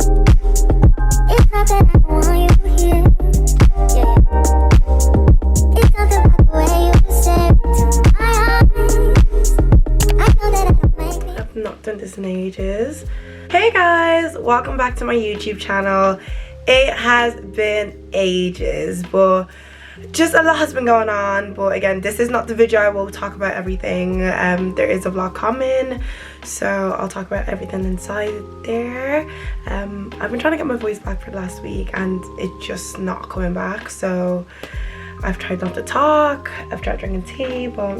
It's not that I want you here. Yeah. It's something about the way you stare into my eyes. I know that I don't make it. I've not done this in ages. Hey guys, welcome back to my YouTube channel. It has been ages, but just a lot has been going on. But again, this is not the video I will talk about everything. There is a vlog coming, so I'll talk about everything inside there. I've been trying to get my voice back for last week and it's just not coming back, so I've tried not to talk, I've tried drinking tea, but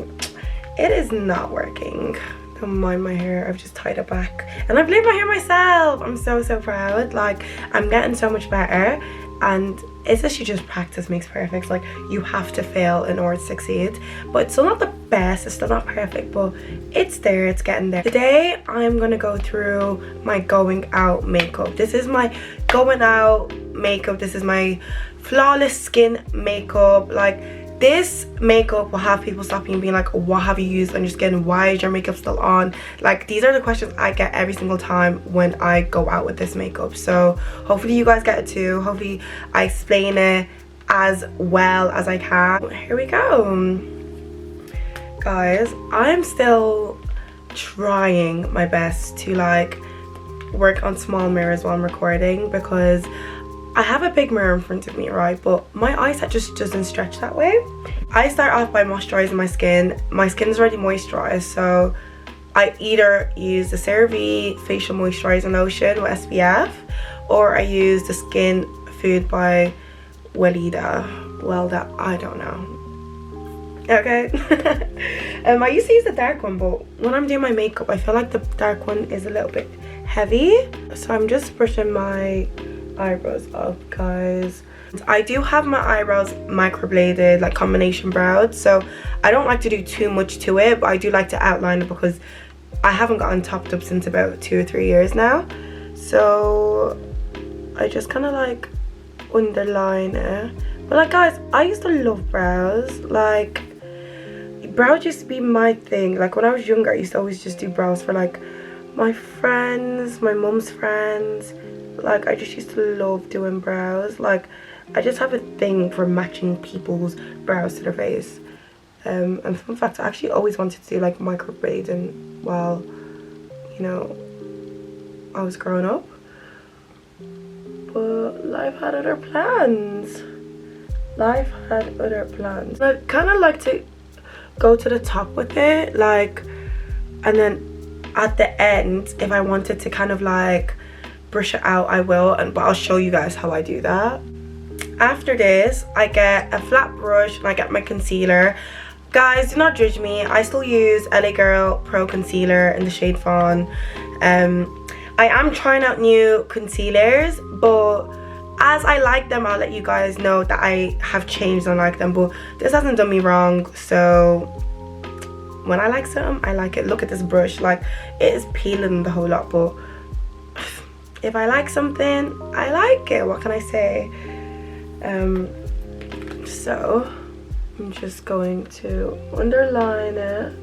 it is not working. Don't mind my hair, I've just tied it back and I've laid my hair myself. I'm so proud. Like, I'm getting so much better, and it's actually just practice makes perfect. Like, you have to fail in order to succeed, but it's still not the best, it's still not perfect, but it's there, it's getting there. Today I'm gonna go through my going out makeup. This is my going out makeup. This is my flawless skin makeup. Like, this makeup will have people stopping and being like, what have you used on your skin? Why is your makeup still on? Like, these are the questions I get every single time when I go out with this makeup. So hopefully you guys get it too. Hopefully I explain it as well as I can. Here we go. Guys, I'm still trying my best to like work on small mirrors while I'm recording, because I have a big mirror in front of me, right, but my eyesight just doesn't stretch that way. I start off by moisturizing my skin. My skin is already moisturized, so I either use the CeraVe facial moisturizing lotion with SPF, or I use the Skin Food by Weleda. I don't know. Okay. I used to use the dark one, but when I'm doing my makeup, I feel like the dark one is a little bit heavy, so I'm just brushing my eyebrows up, guys. I do have my eyebrows microbladed, like combination browed, so I don't like to do too much to it, but I do like to outline it because I haven't gotten topped up since about 2 or 3 years now. So I just kind of like underline it. But like, guys, I used to love brows. Like, brows used to be my thing. Like, when I was younger, I used to always just do brows for like my friends, my mum's friends. Like, I just used to love doing brows. Like, I just have a thing for matching people's brows to their face. And fun fact, I actually always wanted to do like microblading while, you know, I was growing up. But life had other plans. Life had other plans. I kind of like to go to the top with it, like, and then at the end, if I wanted to kind of like brush it out, I will, but I'll show you guys how I do that. After this, I get a flat brush and I get my concealer. Guys, do not judge me, I still use LA Girl Pro Concealer in the shade Fawn. I am trying out new concealers, but as I like them, I'll let you guys know that I have changed and like them, but this hasn't done me wrong. So when I like something, I like it. Look at this brush, like, it is peeling the whole lot, but if I like something, I like it. What can I say? So I'm just going to underline it.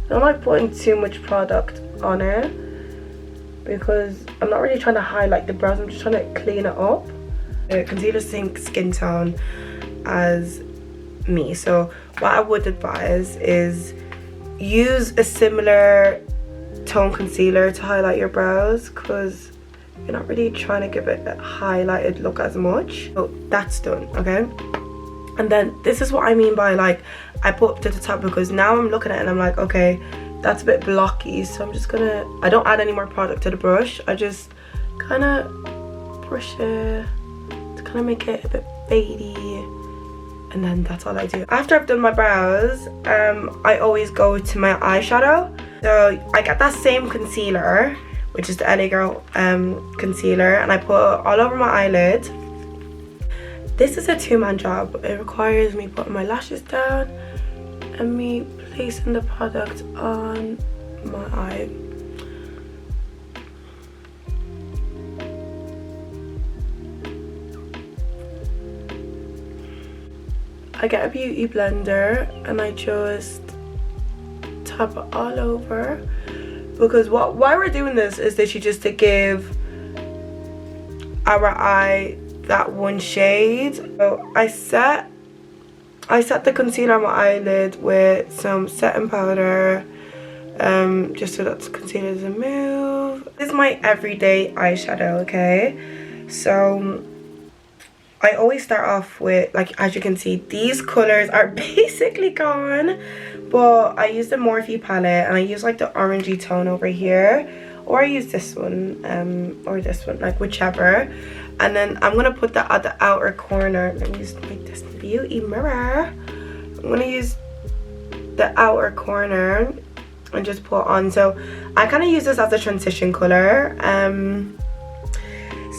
I don't like putting too much product on it because I'm not really trying to highlight the brows. I'm just trying to clean it up. Concealer's same skin tone as me, so what I would advise is use a similar tone concealer to highlight your brows, because you're not really trying to give it a highlighted look as much. So that's done, okay? And then this is what I mean by, like, I put up to the top, because now I'm looking at it and I'm like, okay, that's a bit blocky, so I'm just gonna, I don't add any more product to the brush. I just kind of brush it to kind of make it a bit fadey, and then that's all I do. After I've done my brows, I always go to my eyeshadow. So I get that same concealer, which is the LA Girl concealer, and I put it all over my eyelid. This is a two-man job. It requires me putting my lashes down and me placing the product on my eye. I get a beauty blender and I just tap it all over, because why we're doing this is literally just to give our eye that one shade. So I set the concealer on my eyelid with some setting powder, just so that the concealer doesn't move. This is my everyday eyeshadow, okay? So I always start off with, like, as you can see, these colors are basically gone, but I use the Morphe palette, and I use like the orangey tone over here, or I use this one, or this one, like whichever. And then I'm gonna put that at the outer corner. Let me use like this beauty mirror. I'm gonna use the outer corner and just put on. So I kind of use this as a transition color.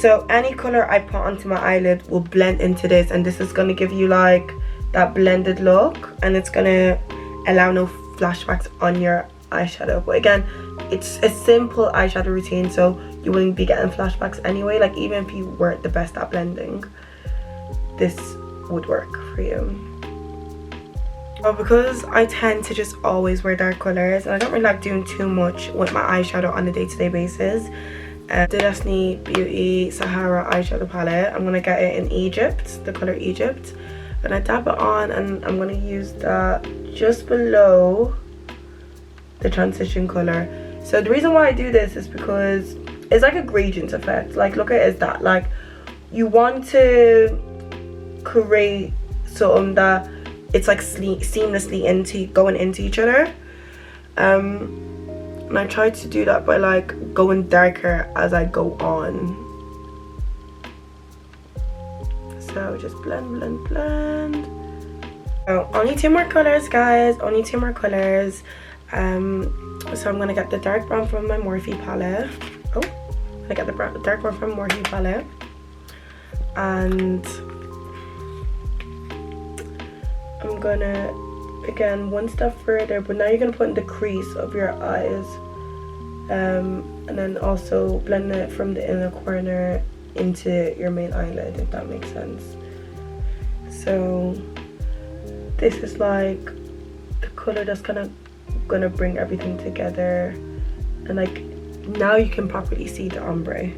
So any color I put onto my eyelid will blend into this, and this is gonna give you like that blended look, and it's gonna allow no flashbacks on your eyeshadow. But again, it's a simple eyeshadow routine, so you wouldn't be getting flashbacks anyway. Like, even if you weren't the best at blending, this would work for you. But because I tend to just always wear dark colors, and I don't really like doing too much with my eyeshadow on a day-to-day basis, the Destiny Beauty Sahara eyeshadow palette, I'm gonna get it in Egypt, the color Egypt, and I dab it on, and I'm gonna use that just below the transition color. So the reason why I do this is because it's like a gradient effect. Like, look at it as that. Like, you want to create something that it's like seamlessly going into each other. And I try to do that by like going darker as I go on. So just blend, blend, blend. So only 2 more colors, guys. Only 2 more colors. So I'm gonna get the dark brown from my Morphe palette. Oh, I got the dark brown from Morphe palette, and I'm gonna, again, one step further, but now you're gonna put in the crease of your eyes, and then also blend it from the inner corner into your main eyelid, if that makes sense. So this is like the color that's kind of gonna bring everything together, and like now you can properly see the ombre.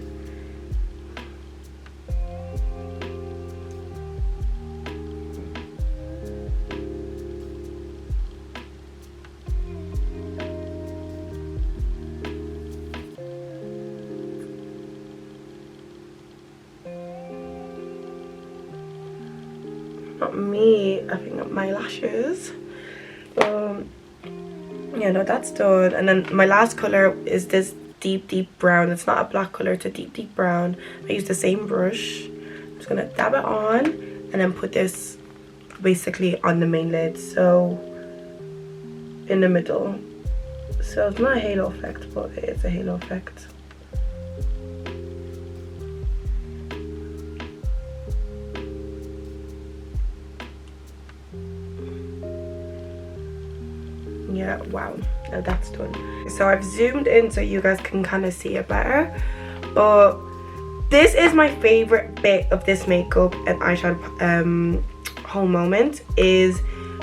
Not me, I think my lashes. Yeah, no, that's done. And then my last color is this deep brown. It's not a black color, it's a deep brown. I use the same brush. I'm just gonna dab it on and then put this basically on the main lid, so in the middle. So it's not a halo effect, but it's a halo effect. Yeah, wow, now that's done. So I've zoomed in so you guys can kind of see it better, but this is my favorite bit of this makeup and eyeshadow whole moment, is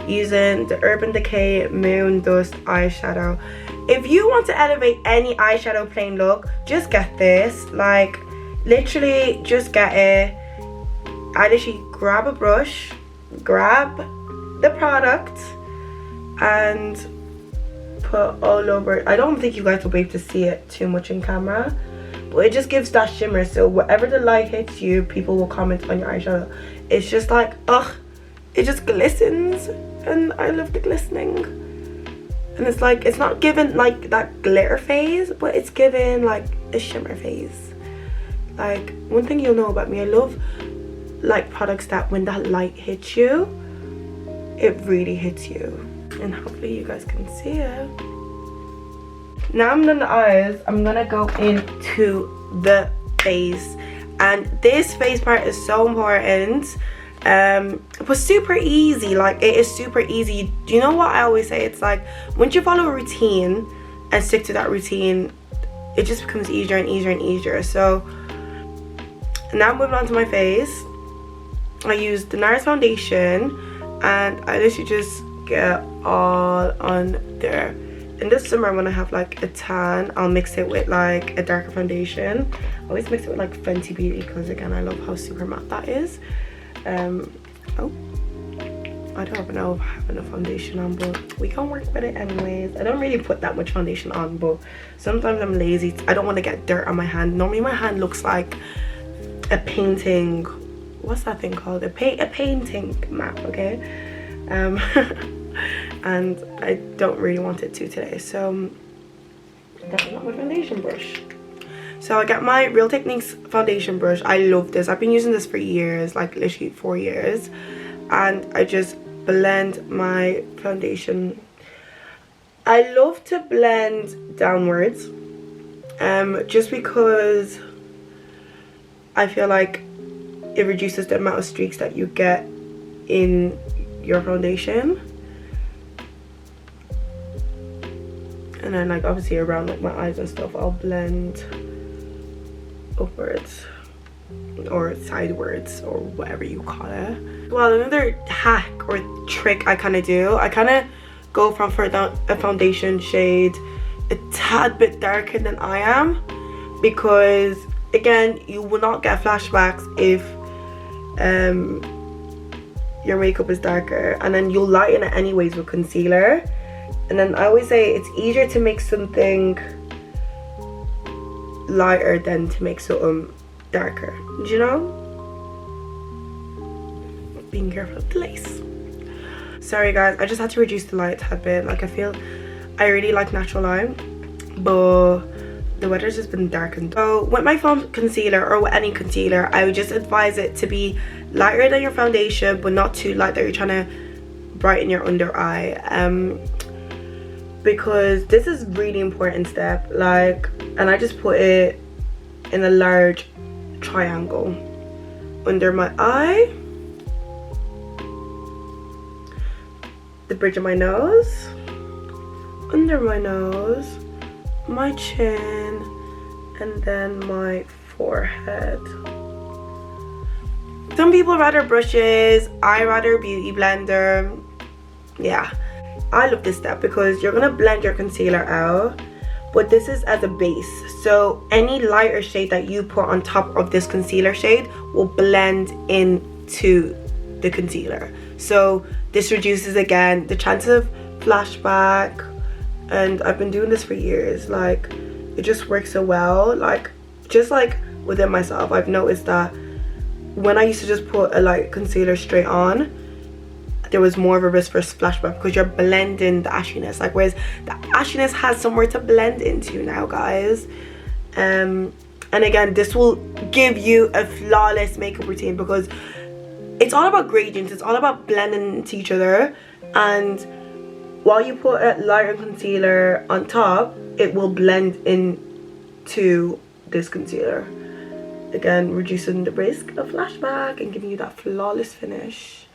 using the Urban Decay Moon Dust eyeshadow. If you want to elevate any eyeshadow plain look, just get this. Like, literally just get it. I literally grab a brush, grab the product, and put all over. I don't think you guys will be able to see it too much in camera, but it just gives that shimmer, so whatever the light hits you, people will comment on your eyeshadow. It's just like, ugh, it just glistens, and I love the glistening. And it's like, it's not given like that glitter phase, but it's given like a shimmer phase. Like, one thing you'll know about me, I love like products that when that light hits you, it really hits you. And hopefully you guys can see it. Now I'm done the eyes, I'm gonna go into the face, and this face part is so important. It was super easy. Like, it is super easy. Do you know what I always say? It's like, once you follow a routine and stick to that routine, it just becomes easier and easier and easier. So now moving on to my face, I use the NARS foundation, and I literally just get all on there. in the summer when I have like a tan, I'll mix it with like a darker foundation. I always mix it with like Fenty Beauty because again I love how super matte that is. Oh, I don't even know if I have enough foundation on, but we can work with it anyways. I don't really put that much foundation on, but sometimes I'm lazy. I don't want to get dirt on my hand. Normally my hand looks like a painting, what's that thing called, a painting map, okay? And I don't really want it to today, so that's not my foundation brush. So I got my Real Techniques foundation brush. I love this. I've been using this for years, like literally 4 years, and I just blend my foundation. I love to blend downwards, just because I feel like it reduces the amount of streaks that you get in your foundation. And then like obviously around like my eyes and stuff, I'll blend upwards or sidewards or whatever you call it. Well, another hack or trick I kind of do, I kind of go from for a foundation shade a tad bit darker than I am, because again you will not get flashbacks if your makeup is darker, and then you'll lighten it anyways with concealer. And then I always say it's easier to make something lighter than to make something darker, do you know? Being careful of the lace. Sorry guys, I just had to reduce the light a tad bit. Like I really like natural light, but the weather's just been darkened. So with my foam concealer, or with any concealer, I would just advise it to be lighter than your foundation, but not too light that you're trying to brighten your under eye. Because this is really important step, like, and I just put it in a large triangle under my eye, the bridge of my nose, under my nose, my chin, and then my forehead. Some people rather brushes, I rather beauty blender. Yeah, I love this step because you're gonna blend your concealer out, but this is as a base, so any lighter shade that you put on top of this concealer shade will blend into the concealer. So this reduces again the chance of flashback, and I've been doing this for years. Like, it just works so well. Like, just like within myself, I've noticed that when I used to just put a light concealer straight on, there was more of a risk for flashback because you're blending the ashiness. Like, whereas the ashiness has somewhere to blend into now, guys. And again, this will give you a flawless makeup routine because it's all about gradients. It's all about blending into each other. And while you put a lighter concealer on top, it will blend into this concealer. Again, reducing the risk of flashback and giving you that flawless finish.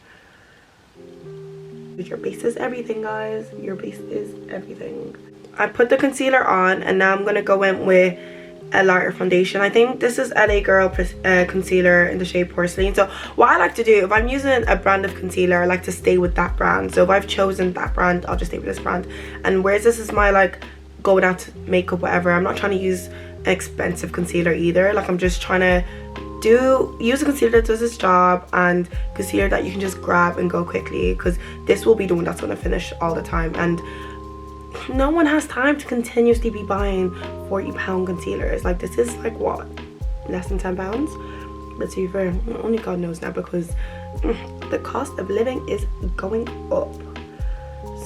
Your base is everything, guys. Your base is everything. I put the concealer on, and now I'm going to go in with a lighter foundation. I think this is LA Girl concealer in the shade Porcelain. So what I like to do, if I'm using a brand of concealer, I like to stay with that brand. So if I've chosen that brand, I'll just stay with this brand. And whereas this is my like going out to makeup, whatever, I'm not trying to use an expensive concealer either. Like, I'm just trying to use a concealer that does its job, and concealer that you can just grab and go quickly, because this will be the one that's going to finish all the time, and no one has time to continuously be buying £40 concealers. Like, this is like what, less than £10? But to be fair, only God knows now, because the cost of living is going up.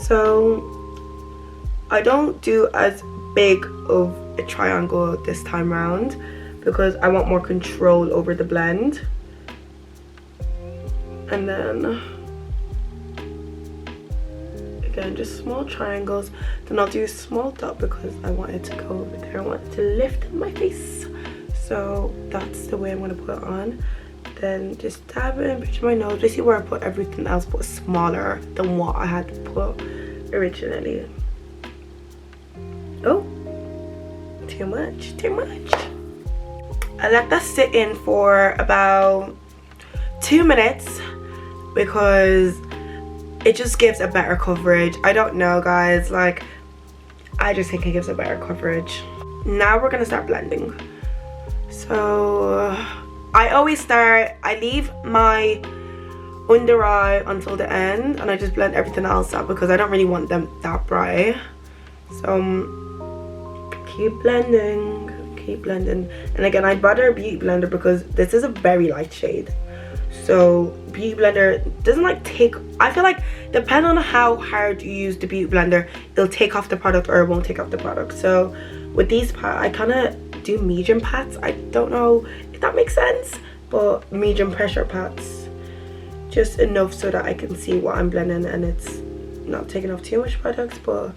So I don't do as big of a triangle this time around because I want more control over the blend. And then again, just small triangles. Then I'll do a small dot because I want it to go over there. I want it to lift my face. So that's the way I'm going to put it on. Then just dab it in between my nose. Just see where I put everything else, but smaller than what I had put originally. Oh, too much, too much. I let that sit in for about 2 minutes because it just gives a better coverage. I don't know, guys, like, I just think it gives a better coverage. Now we're gonna start blending. So I leave my under eye until the end, and I just blend everything else out because I don't really want them that bright. So keep blending. And again, I bought a beauty blender because this is a very light shade. So beauty blender doesn't like take, I feel like depending on how hard you use the beauty blender, it'll take off the product or it won't take off the product. So with these pats, I kind of do medium pats. I don't know if that makes sense, but medium pressure pats, just enough so that I can see what I'm blending and it's not taking off too much products, but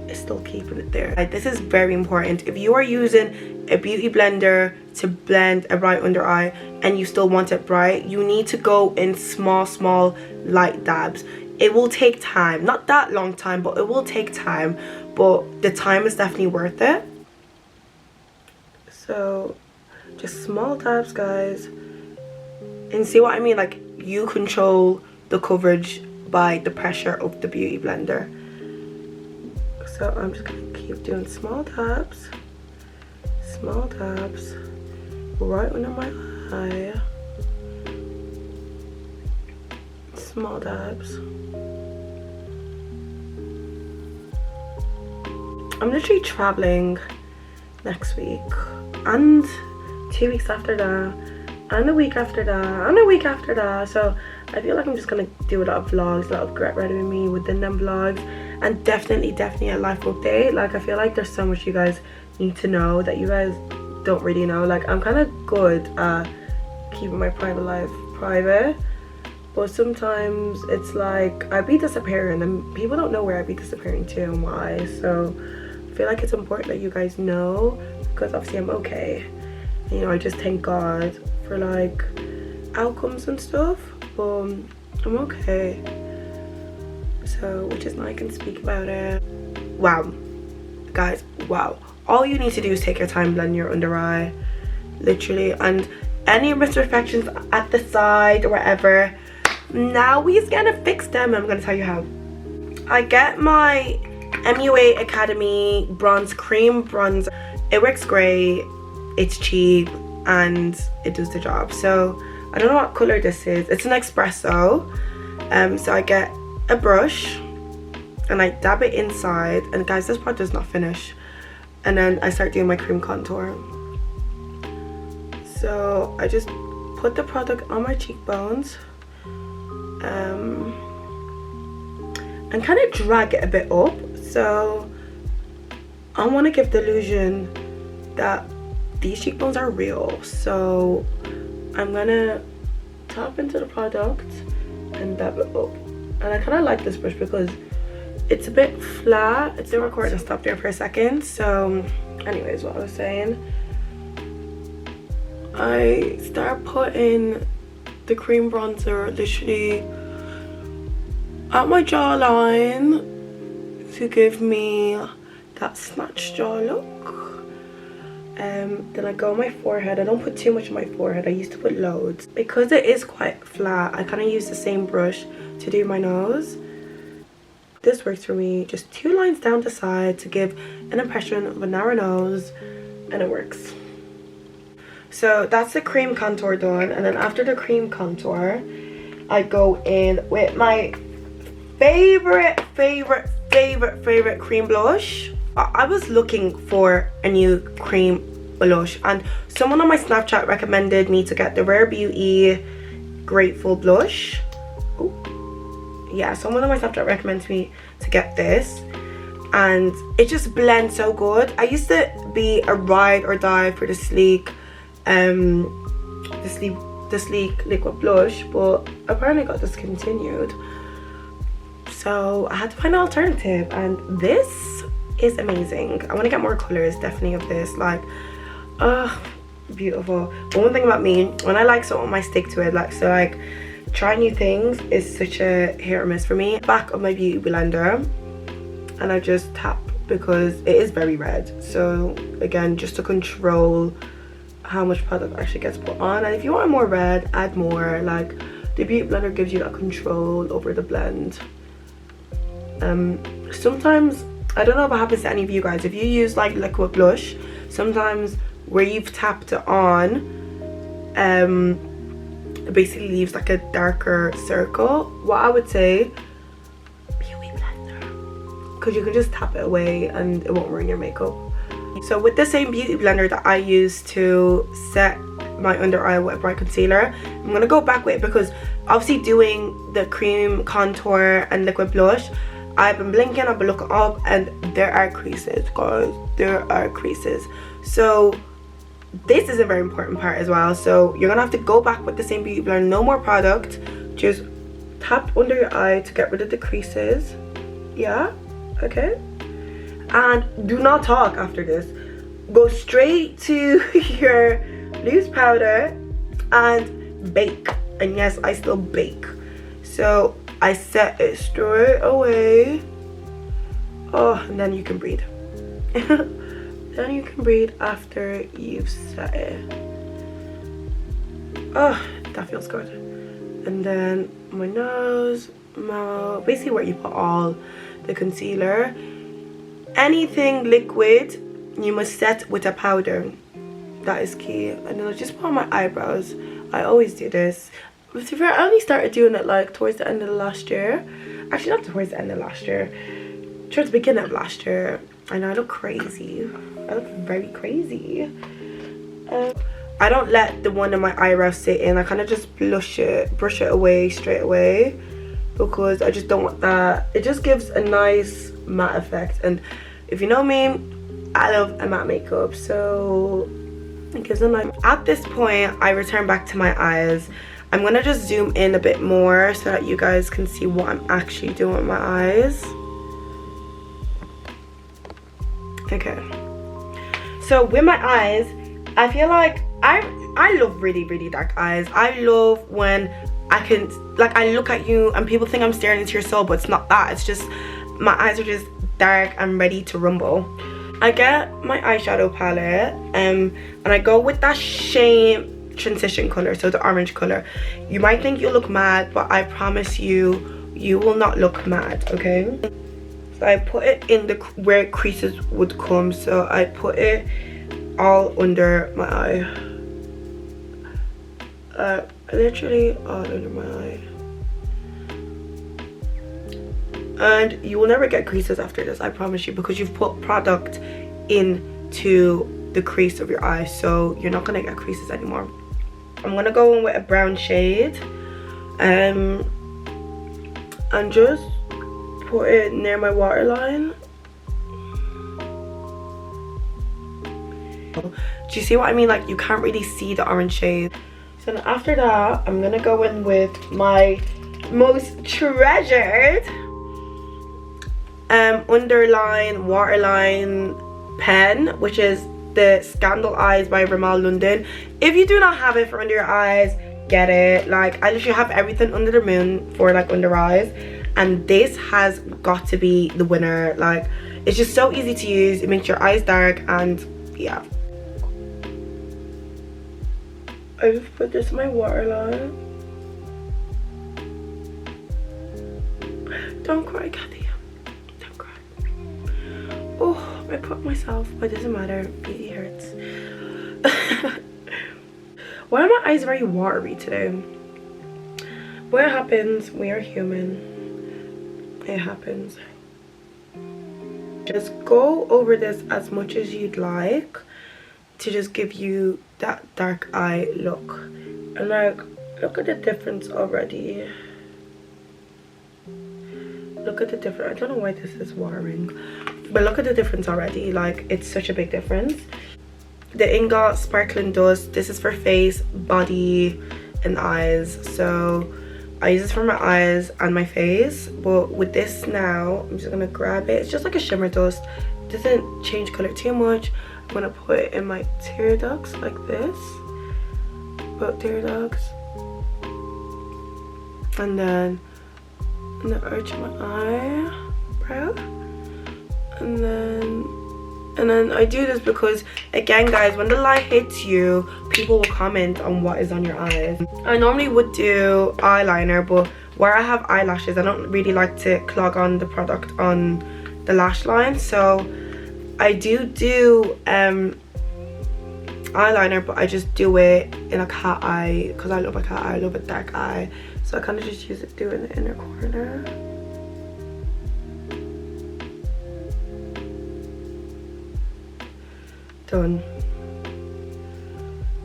it's still keeping it there. This is very important. If you are using a beauty blender to blend a bright under eye and you still want it bright, you need to go in small light dabs. It will take time, not that long time, but it will take time, but the time is definitely worth it. So just small dabs, guys, and see what I mean? Like, you control the coverage by the pressure of the beauty blender. So I'm just gonna keep doing small dabs right under my eye. Small dabs. I'm literally traveling next week and 2 weeks after that and a week after that and a week after that, so I feel like I'm just gonna do a lot of vlogs, a lot of get ready with me within them vlogs, and definitely a life update. Like, I feel like there's so much you guys need to know that you guys don't really know. Like, I'm kind of good at keeping my private life private, but sometimes it's like I be disappearing and people don't know where I be disappearing to and why. So I feel like it's important that you guys know, because obviously I'm okay. You know, I just thank God for like outcomes and stuff, but I'm okay. So, which is now I can speak about it. Wow, guys, wow. All you need to do is take your time blending your under eye, literally, and any imperfections at the side or wherever. Now we're gonna fix them. I'm gonna tell you how. I get my MUA Academy bronze cream bronzer. It works great, it's cheap, and it does the job. So I don't know what color this is. It's an espresso. So I get a brush and I dab it inside, and guys, this part does not finish, and then I start doing my cream contour. So I just put the product on my cheekbones and kind of drag it a bit up. So I want to give the illusion that these cheekbones are real. So I'm gonna tap into the product and dab it up. And I kind of like this brush because it's a bit flat. It's the recording stopped there for a second. So anyways, what I was saying, I start putting the cream bronzer literally at my jawline to give me that snatched jaw look. Then I go on my forehead. I don't put too much on my forehead. I used to put loads. Because it is quite flat, I kind of use the same brush to do my nose. This works for me. Just 2 lines down the side to give an impression of a narrow nose, and it works. So that's the cream contour done, and then after the cream contour, I go in with my favorite cream blush. I was looking for a new cream blush, and someone on my Snapchat recommended me to get the Rare Beauty Grateful blush. Ooh. Yeah, someone on my Snapchat recommended me to get this, and it just blends so good. I used to be a ride or die for the sleek liquid blush, but apparently got discontinued, so I had to find an alternative, and this is amazing. I want to get more colors definitely of this. Like, beautiful. But one thing about me, when I like something, I stick to it. Like, so like trying new things is such a hit or miss for me. Back of my beauty blender, and I just tap because it is very red. So again, just to control how much product actually gets put on, and if you want more red, add more. Like, the beauty blender gives you that control over the blend. Sometimes I don't know if it happens to any of you guys. If you use like liquid blush, sometimes where you've tapped it on, it basically leaves like a darker circle. What I would say, beauty blender, because you can just tap it away and it won't ruin your makeup. So with the same beauty blender that I use to set my under eye with a bright concealer, I'm gonna go back with it because obviously doing the cream contour and liquid blush, I've been blinking, I've been looking up, and there are creases, guys. There are creases. So this is a very important part as well. So you're gonna have to go back with the same beauty blender, no more product, just tap under your eye to get rid of the creases. Yeah, okay. And do not talk after this. Go straight to your loose powder and bake. And yes, I still bake. So I set it straight away. Oh, and then you can breathe. Then you can breathe after you've set it. Oh, that feels good. And then my nose, mouth, basically where you put all the concealer. Anything liquid you must set with a powder. That is key. And then I just put on my eyebrows. I always do this. But to be fair, I only started doing it like towards the end of the last year. Actually, not towards the end of last year, towards the beginning of last year. I know I look crazy. I look very crazy. I don't let the one in my eyebrow sit in. I kind of just brush it away straight away, because I just don't want that. It just gives a nice matte effect, and if you know me, I love a matte makeup, so it gives a nice. At this point, I return back to my eyes. I'm gonna just zoom in a bit more so that you guys can see what I'm actually doing with my eyes. Okay, so with my eyes, I feel like I love really dark eyes. I love when I can, like, I look at you and people think I'm staring into your soul, but it's not that. It's just my eyes are just dark and ready to rumble. I get my eyeshadow palette and I go with that shame transition color, so the orange color. You might think you look mad, but I promise you, you will not look mad, okay? So I put it in the where creases would come, so I put it all under my eye. Literally all under my eye. And you will never get creases after this, I promise you, because you've put product into the crease of your eye, so you're not gonna get creases anymore. I'm gonna go in with a brown shade and just put it near my waterline. Do you see what I mean? Like, you can't really see the orange shade. So then after that, I'm gonna go in with my most treasured underline waterline pen, which is the Scandal Eyes by Rimmel London. If you do not have it for under your eyes, get it. Like, I literally have everything under the moon for like under eyes, and this has got to be the winner. Like, it's just so easy to use, it makes your eyes dark, and yeah. I just put this in my waterline. Don't cry, Kathy. Don't cry. Oh, I put myself, but it doesn't matter. Beauty hurts. Why are my eyes very watery today? What happens? We are human. It happens. Just go over this as much as you'd like to just give you that dark eye look. And like, look at the difference already. Look at the difference. I don't know why this is watering, but look at the difference already. Like, it's such a big difference. The Inglot Sparkling Dust, this is for face, body, and eyes. So I use this for my eyes and my face, but with this now, I'm just gonna grab it. It's just like a shimmer dust. It doesn't change color too much. I'm gonna put it in my tear ducts like this, both tear ducts, and then in the arch of my eyebrow, and then I do this because, again guys, when the light hits you, people will comment on what is on your eyes. I normally would do eyeliner, but where I have eyelashes, I don't really like to clog on the product on the lash line. So I do eyeliner, but I just do it in a cat eye because I love a cat eye. I love a dark eye, so I kind of just use it to do it in the inner corner. Done.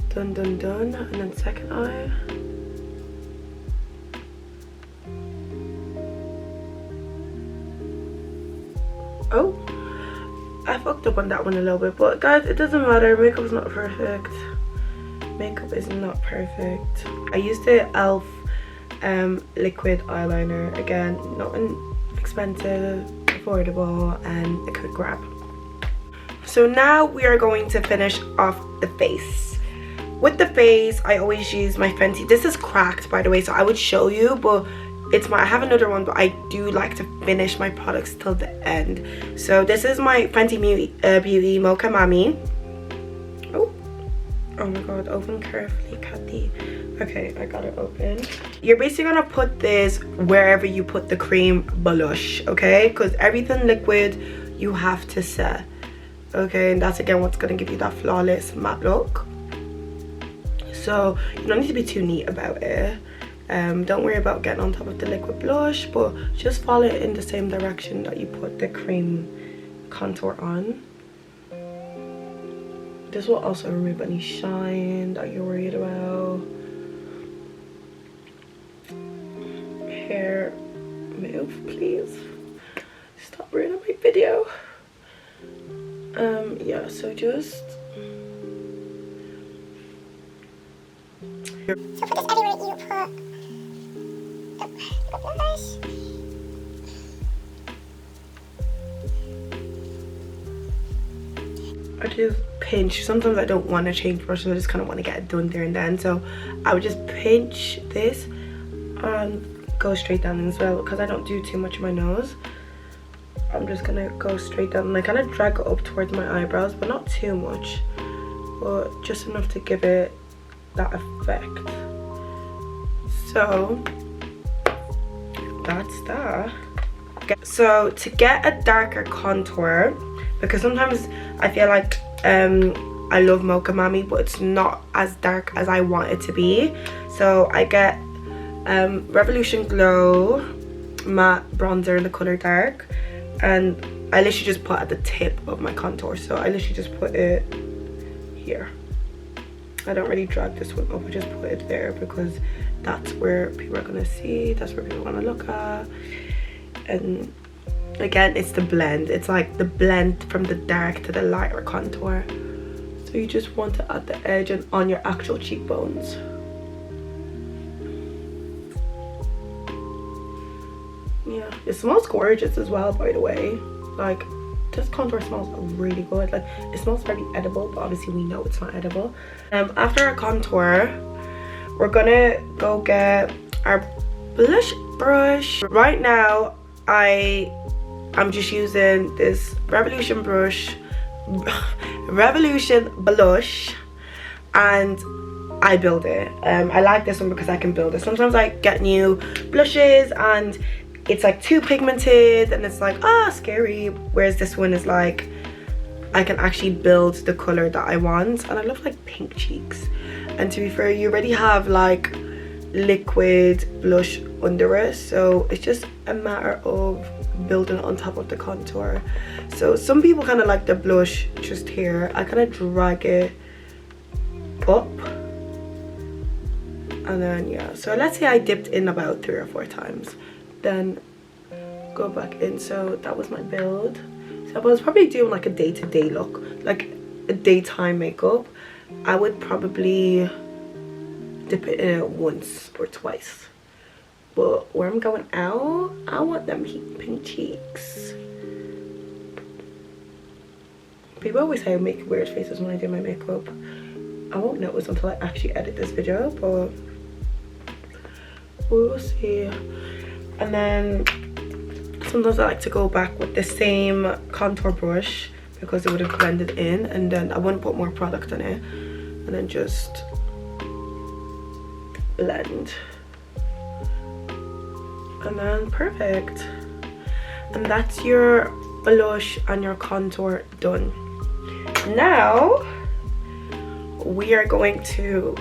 Done, done, done. And then second eye. Oh, I fucked up on that one a little bit, but guys, it doesn't matter. Makeup's not perfect. Makeup is not perfect. I used the e.l.f. liquid eyeliner. Again, not expensive, affordable, and a quick grab. So now we are going to finish off the face. With the face, I always use my Fenty. This is cracked, by the way, so I would show you, but I have another one, but I do like to finish my products till the end. So this is my Fenty Beauty Mocha Mami. Oh my god, open carefully, Kathy. Okay, I got it open. You're basically gonna put this wherever you put the cream blush, okay? Because everything liquid you have to set, okay? And that's again what's gonna give you that flawless matte look. So you don't need to be too neat about it. Don't worry about getting on top of the liquid blush, but just follow it in the same direction that you put the cream contour on. This will also remove any shine that you're worried about. Hair, move please. Stop ruining my video. Yeah, so just So put this everywhere you put the blush. I just pinch. Sometimes I don't want to change brushes, I just kind of want to get it done there and then. So I would just pinch this and go straight down as well, because I don't do too much of my nose. I'm just gonna go straight down and I kind of drag it up towards my eyebrows, but not too much, but just enough to give it that effect. So that's that. So to get a darker contour, because sometimes I feel like I love Mocha Mami, but it's not as dark as I want it to be. So I get Revolution Glow matte bronzer in the color dark, and I literally just put at the tip of my contour. So I literally just put it here. I don't really drag this one up, I just put it there because that's where people are gonna see, that's where people wanna look at. And again, it's the blend. It's like the blend from the dark to the lighter contour. So you just want it at the edge and on your actual cheekbones. Yeah, it smells gorgeous as well, by the way. Like, this contour smells really good. Like, it smells very edible, but obviously we know it's not edible. After our contour, we're gonna go get our blush brush. Right now, I'm just using this Revolution blush, and I build it. I like this one because I can build it. Sometimes I get new blushes and it's like too pigmented and it's like, scary. Whereas this one is like, I can actually build the color that I want. And I love like pink cheeks. And to be fair, you already have like liquid blush under it, so it's just a matter of building it on top of the contour. So some people kind of like the blush just here. I kind of drag it up, and then yeah, so let's say I dipped in about 3 or 4 times, then go back in. So that was my build. So I was probably doing like a day-to-day look, like a daytime makeup. I would probably dip it in it once or twice. But where I'm going out, I want them pink cheeks. People always say I make weird faces when I do my makeup. I won't notice until I actually edit this video, but we'll see. And then sometimes I like to go back with the same contour brush because it would have blended in, and then I wouldn't put more product on it, and then just blend. And then perfect. And that's your blush and your contour done. Now we are going to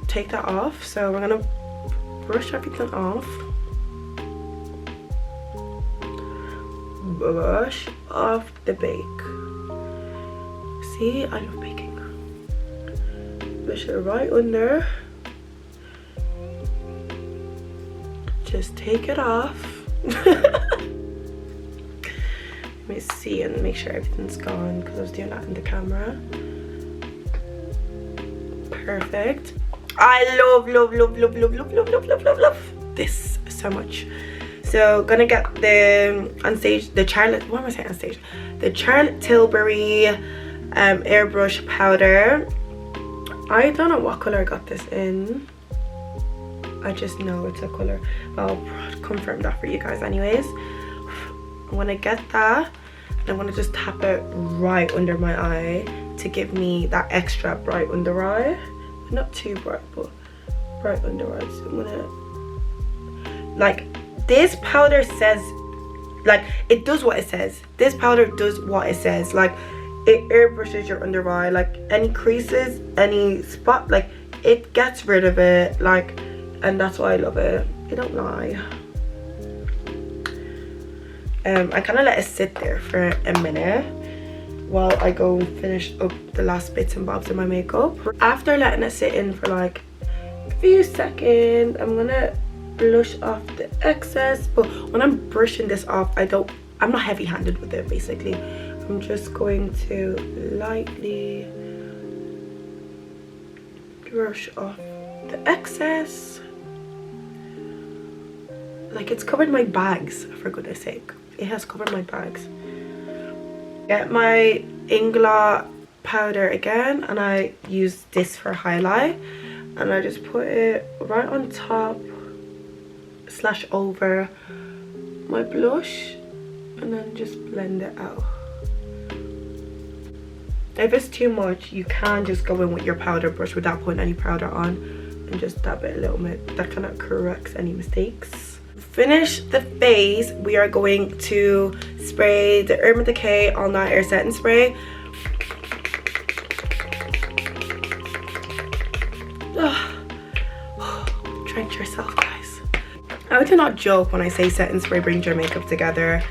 take that off. So we're gonna brush everything off. Brush off the bake. See, I love baking. Brush it right under. Just take it off. Let me see and make sure everything's gone because I was doing that in the camera. Perfect. I love this so much. So gonna get the Charlotte Tilbury airbrush powder. I don't know what color I got this in. I just know it's a color. I'll confirm that for you guys anyways. I'm gonna get that. I'm gonna just tap it right under my eye to give me that extra bright under eye. Not too bright, but bright under eye. So I'm gonna, like, this powder says, like, it does what it says. This powder does what it says. Like, it airbrushes your under eye. Like, any creases, any spot, like, it gets rid of it. Like, and that's why I love it. I don't lie. I kind of let it sit there for a minute while I go and finish up the last bits and bobs of my makeup. After letting it sit in for like a few seconds, I'm gonna blush off the excess. But when I'm brushing this off, I'm not heavy-handed with it. Basically, I'm just going to lightly brush off the excess. Like, it's covered my bags, for goodness sake. It has covered my bags. Get my Inglot powder again, and I use this for highlight, and I just put it right on top / over my blush, and then just blend it out. If it's too much, you can just go in with your powder brush without putting any powder on and just dab it a little bit. That kind of corrects any mistakes. Finish the face, we are going to spray the Urban Decay All Night Air Setting Spray. Drench yourself, guys. I do not joke when I say setting spray brings your makeup together.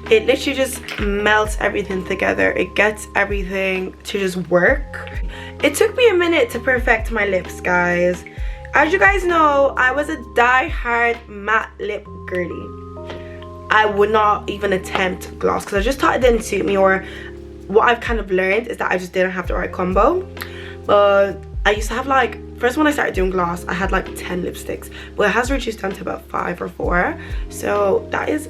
It literally just melts everything together. It gets everything to just work. It took me a minute to perfect my lips, guys. As you guys know, I was a die-hard matte lip girly. I would not even attempt gloss because I just thought it didn't suit me, or what I've kind of learned is that I just didn't have the right combo. But I used to have, like, first when I started doing gloss, I had like 10 lipsticks, but it has reduced down to about 5 or 4. So that is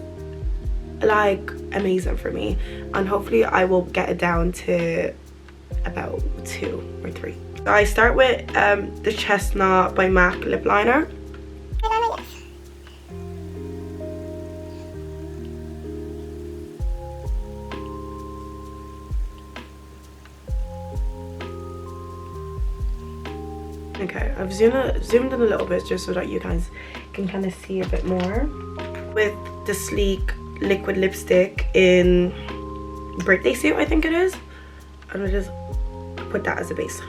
like amazing for me, and hopefully I will get it down to about 2 or 3. So I start with the Chestnut by MAC lip liner. Okay, I've zoomed in a little bit just so that you guys can kind of see a bit more. With the Sleek liquid lipstick in Birthday Suit, I think it is. And I just put that as a base,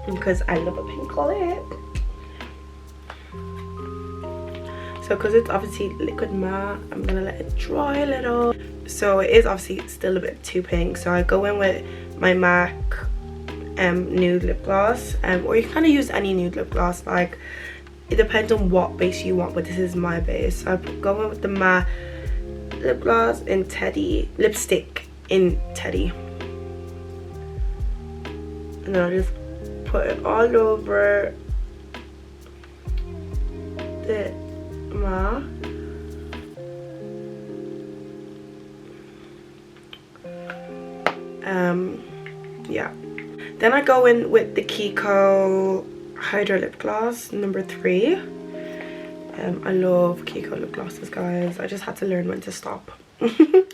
because I love a pink lip. So because it's obviously liquid matte, I'm gonna let it dry a little. So it is obviously still a bit too pink, so I go in with my MAC nude lip gloss, or you can kind of use any nude lip gloss. Like, it depends on what base you want, but this is my base. So I go in with the matte lip gloss in Teddy, lipstick in Teddy, and then I just put it all over the matte. Yeah. Then I go in with the Kiko Hydra Lip Gloss number 3. I love Kiko lip glosses, guys. I just had to learn when to stop. And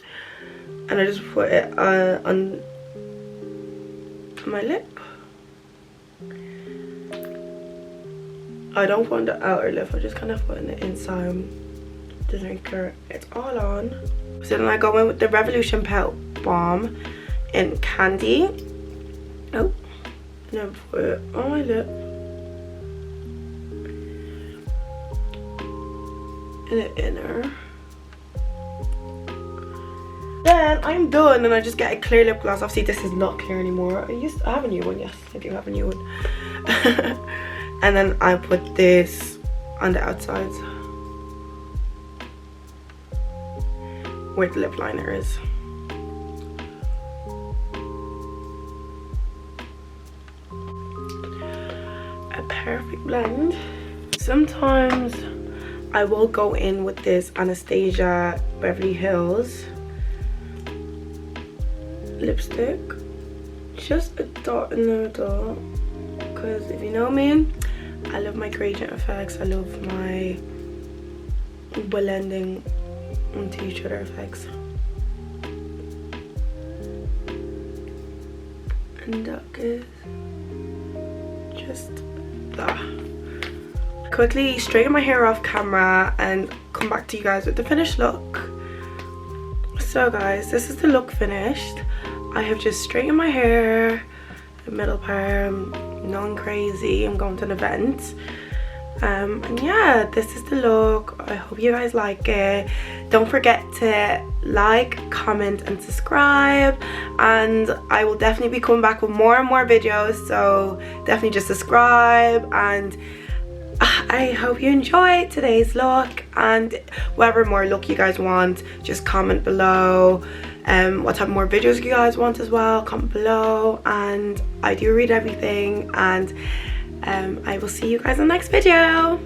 I just put it on my lip. I don't put on the outer lip, I just kind of put on the inside the drinker. It's all on. So then I go in with the Revolution Pale Balm in Candy. Oh, and then put it on my lip. In the inner. Then I'm done and I just get a clear lip gloss. Obviously this is not clear anymore. I have a new one, yes, I do have a new one. And then I put this on the outsides where the lip liner is. A perfect blend. Sometimes I will go in with this Anastasia Beverly Hills lipstick, just a dot in the middle, because if you know me, I love my gradient effects. I love my blending into each other effects. And that is just that. Quickly straighten my hair off camera and come back to you guys with the finished look. So guys, this is the look finished. I have just straightened my hair, the middle part, nothing crazy. I'm going to an event. And yeah, this is the look. I hope you guys like it. Don't forget to like, comment and subscribe, and I will definitely be coming back with more and more videos, so definitely just subscribe. And I hope you enjoyed today's look, and whatever more look you guys want, just comment below. What type of more videos you guys want as well, comment below, and I do read everything. And I will see you guys in the next video.